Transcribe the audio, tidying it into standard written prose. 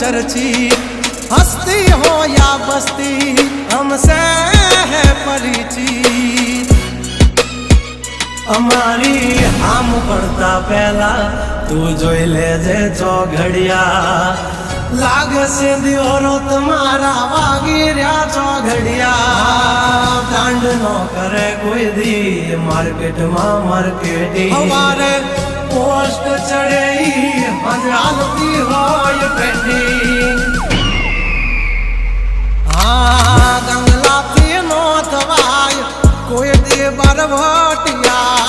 परिचित, हस्ती हो या बस्ती हमसे है परिचित। અમારી આમ પડતા પહેલા તું જોઈ લેજે ચોઘડિયા, લાગશે દિયોરો તમારા વાગી રહ્યા ચોઘડિયા। દાંડ નો કરે કોઈ દી માર્કેટમાં માર્કેટિંગ, અમારે પોસ્ટ ચડે હાલતી હોય પેન્ડિંગ। હા ગંગલાથી નો થવાય કોઈ દી બરવટિયા,